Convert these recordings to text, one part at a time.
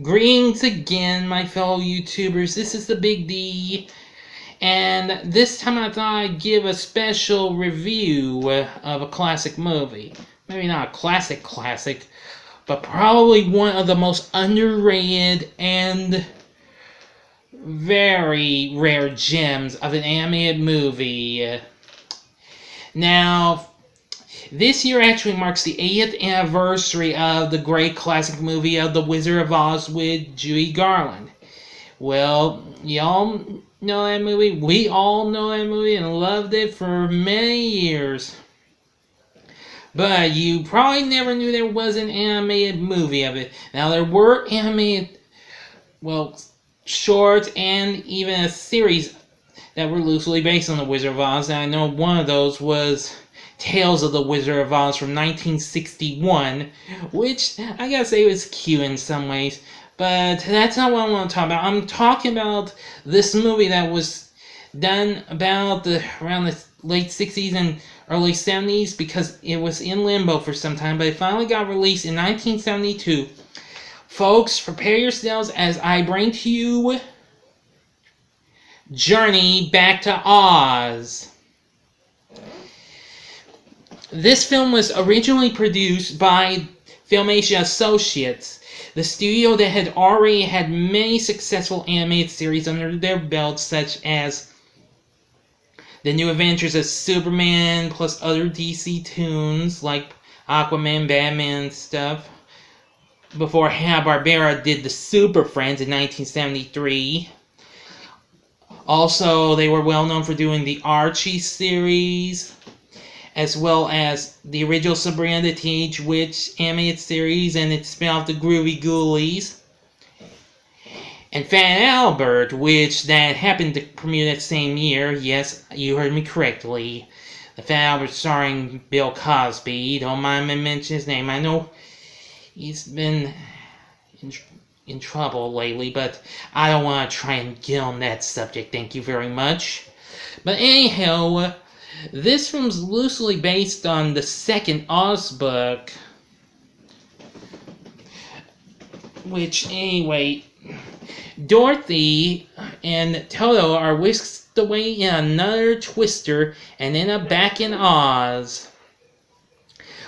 Greetings again, my fellow YouTubers. This is the Big D, and this time I thought I'd give a special review of a classic movie. Maybe not a classic, but probably one of the most underrated and very rare gems of an animated movie. Now, this year actually marks the 80th anniversary of the great classic movie of The Wizard of Oz with Judy Garland. Well, y'all know that movie. We all know that movie and loved it for many years. But you probably never knew there was an animated movie of it. Now, there were animated, shorts and even a series that were loosely based on The Wizard of Oz. And I know one of those was Tales of the Wizard of Oz from 1961, which I gotta say was cute in some ways, but that's not what I want to talk about. I'm talking about this movie that was done about around the late 60s and early 70s because it was in limbo for some time, but it finally got released in 1972. Folks, prepare yourselves as I bring to you Journey Back to Oz. This film was originally produced by Filmation Associates, the studio that had already had many successful animated series under their belts, such as The New Adventures of Superman, plus other DC tunes like Aquaman, Batman, and stuff, before Hanna-Barbera did the Super Friends in 1973. Also, they were well known for doing the Archie series, as well as the original Sabrina the Teenage Witch animated series and its spin-off The Groovy Ghoulies, and Fat Albert, which that happened to premiere that same year. Yes, you heard me correctly. The Fat Albert starring Bill Cosby. Don't mind me mentioning his name. I know he's been in trouble lately, but I don't want to try and get on that subject. Thank you very much. But anyhow, this film's loosely based on the second Oz book, which, anyway, Dorothy and Toto are whisked away in another twister and end up back in Oz,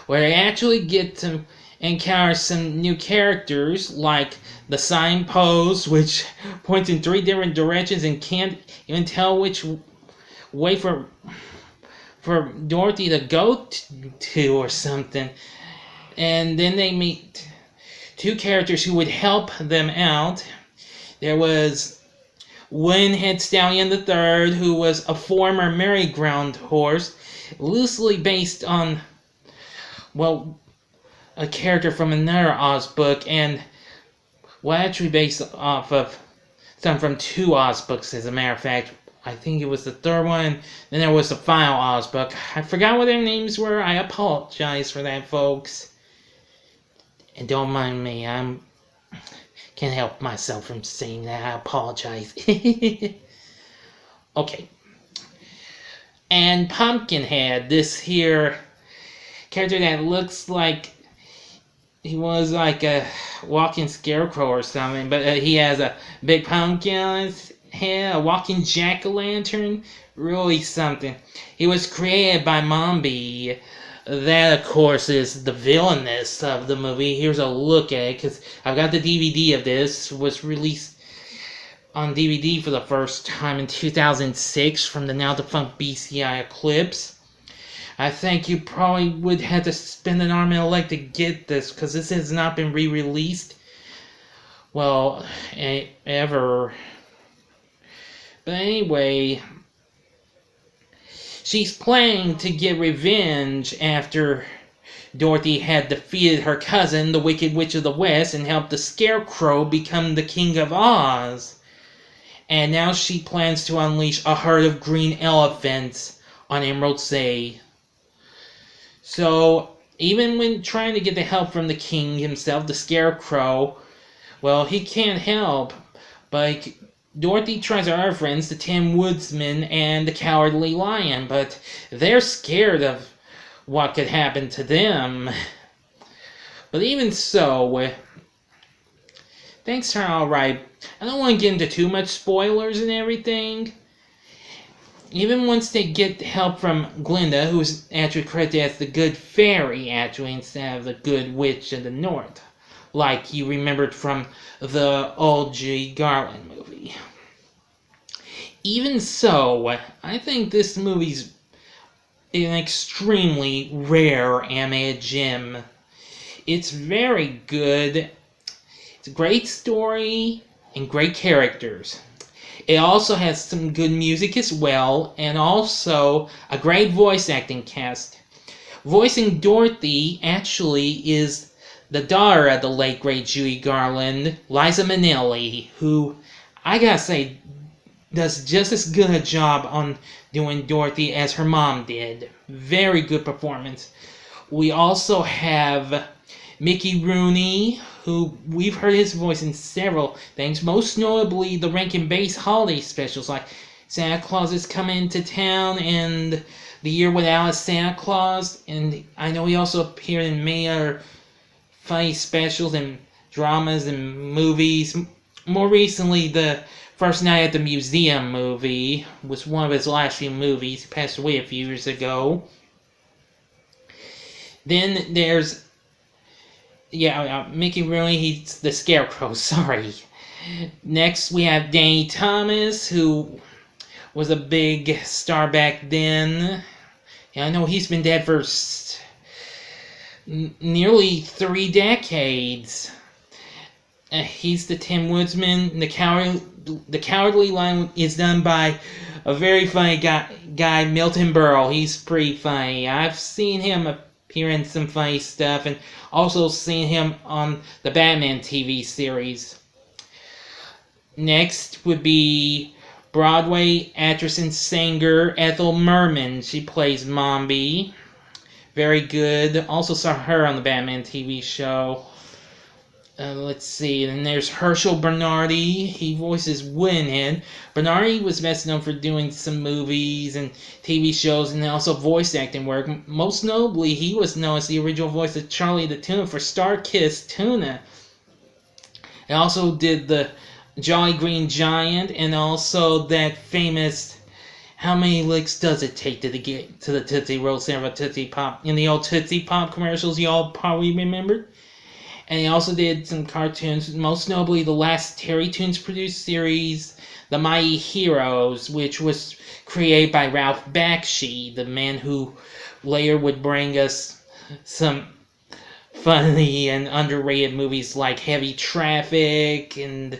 where they actually get to encounter some new characters, like the signpost, which points in 3 different directions and can't even tell which way for Dorothy to go to or something. And then they meet 2 characters who would help them out. There was Winhead Stallion III, who was a former merry-go-round horse, loosely based on, a character from another Oz book, and actually based off of some from 2 Oz books, as a matter of fact. I think it was the 3rd one. Then there was the final Oz book. I forgot what their names were. I apologize for that, folks. And don't mind me. I can't help myself from saying that. I apologize. Okay. And Pumpkinhead, this here character that looks like he was like a walking scarecrow or something, but he has a big pumpkin on his head, a walking jack-o'-lantern, really something. He was created by Mombi. That, of course, is the villainess of the movie. Here's a look at it, because I've got the DVD of this. It was released on DVD for the first time in 2006 from the now-defunct BCI Eclipse. I think you probably would have to spend an arm and a leg to get this, because this has not been re-released, ever. But anyway, she's planning to get revenge after Dorothy had defeated her cousin, the Wicked Witch of the West, and helped the Scarecrow become the King of Oz. And now she plans to unleash a herd of green elephants on Emerald City. So, even when trying to get the help from the king himself, the Scarecrow, he can't help, but Dorothy tries her friends, the Tin Woodsman and the Cowardly Lion, but they're scared of what could happen to them. But even so, Thanks are alright. I don't want to get into too much spoilers and everything. Even once they get help from Glinda, who's actually credited as the good fairy, actually, instead of the good witch of the north, like you remembered from the old Judy Garland movie. Even so, I think this movie's an extremely rare animated gem. It's very good. It's a great story and great characters. It also has some good music as well, and also a great voice acting cast. Voicing Dorothy actually is the daughter of the late great Judy Garland, Liza Minnelli, who I gotta say does just as good a job on doing Dorothy as her mom did. Very good performance. We also have Mickey Rooney, who we've heard his voice in several things, most notably the Rankin Bass holiday specials like Santa Claus is Coming to Town and The Year Without a Santa Claus. And I know he also appeared in many other funny specials and dramas and movies. More recently, the First Night at the Museum movie was one of his last few movies. He passed away a few years ago. Then there's Mickey Rooney, he's the Scarecrow, sorry. Next we have Danny Thomas, who was a big star back then. I know he's been dead for nearly 3 decades. He's the Tin Woodsman. The Cowardly Lion is done by a very funny guy, Milton Berle. He's pretty funny. I've seen him appear in some funny stuff, and also seen him on the Batman TV series. Next would be Broadway actress and singer Ethel Merman. She plays Mombi. Very good. Also saw her on the Batman TV show. Let's see, and there's Herschel Bernardi. He voices Woodenhead. Bernardi was best known for doing some movies and TV shows and also voice acting work. Most notably, he was known as the original voice of Charlie the Tuna for Star Kiss Tuna. He also did the Jolly Green Giant and also that famous How Many Licks Does It Take to get to the Tootsie Roll center of a Tootsie Pop in the old Tootsie Pop commercials you all probably remembered. And he also did some cartoons, most notably the last Terry Toons produced series, The Mighty Heroes, which was created by Ralph Bakshi, the man who later would bring us some funny and underrated movies like Heavy Traffic and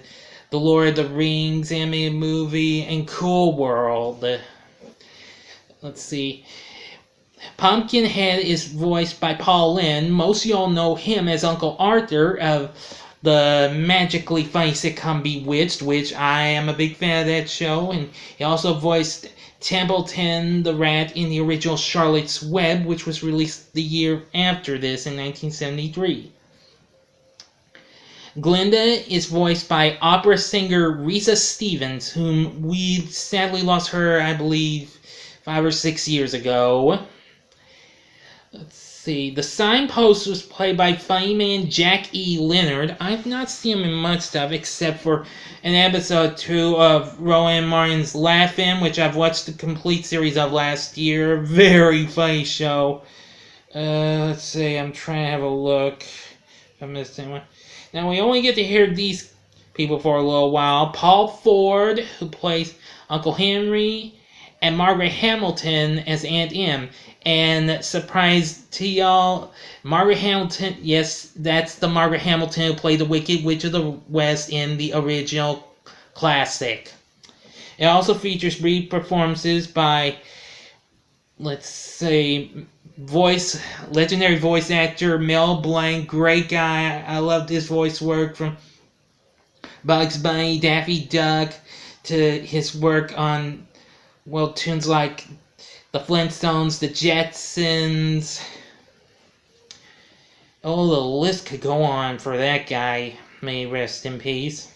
the Lord of the Rings animated movie and Cool World. Let's see. Pumpkinhead is voiced by Paul Lynde. Most of y'all know him as Uncle Arthur of the magically funny sitcom Bewitched, which I am a big fan of that show. And he also voiced Templeton the Rat in the original Charlotte's Web, which was released the year after this in 1973. Glinda is voiced by opera singer Risa Stevens, whom we sadly lost her, I believe, 5 or 6 years ago. Let's see. The Signpost was played by funny man Jack E. Leonard. I've not seen him in much stuff except for an episode 2 of Rowan Martin's Laugh-In, which I've watched the complete series of last year. Very funny show. Let's see. I'm trying to have a look if I missed anyone. Now, we only get to hear these people for a little while. Paul Ford, who plays Uncle Henry, and Margaret Hamilton as Aunt Em. And surprise to y'all, Margaret Hamilton, yes, that's the Margaret Hamilton who played the Wicked Witch of the West in the original classic. It also features brief performances by, let's say, legendary voice actor Mel Blanc. Great guy. I loved his voice work from Bugs Bunny, Daffy Duck, to his work on, well, tunes like the Flintstones, the Jetsons. Oh, the list could go on for that guy. May he rest in peace.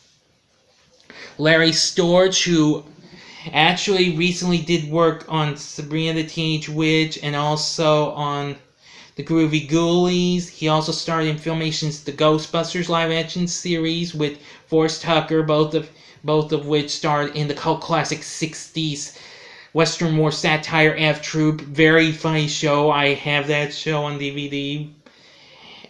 Larry Storch, who actually recently did work on Sabrina the Teenage Witch and also on The Groovy Ghoulies. He also starred in Filmation's The Ghostbusters live-action series with Forrest Tucker, both of which starred in the cult classic 60s Western war satire F Troop. Very funny show. I have that show on DVD.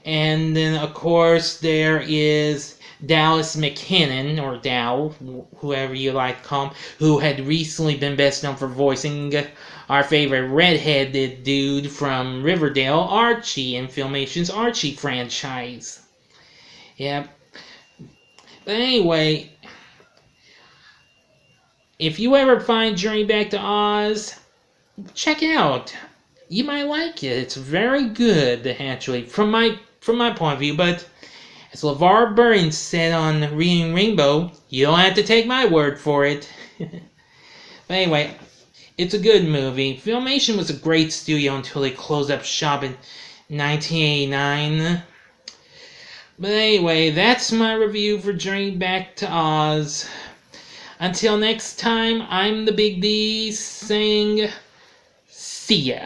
And then, of course, there is Dallas McKinnon, or Dow, whoever you like to call him, who had recently been best known for voicing our favorite redheaded dude from Riverdale, Archie, in Filmation's Archie franchise. Yep. But anyway, if you ever find Journey Back to Oz, check it out. You might like it. It's very good, actually, from my point of view. But as LeVar Burton said on Reading Rainbow, you don't have to take my word for it. But anyway, it's a good movie. Filmation was a great studio until they closed up shop in 1989. But anyway, that's my review for Journey Back to Oz. Until next time, I'm the Big D saying, see ya.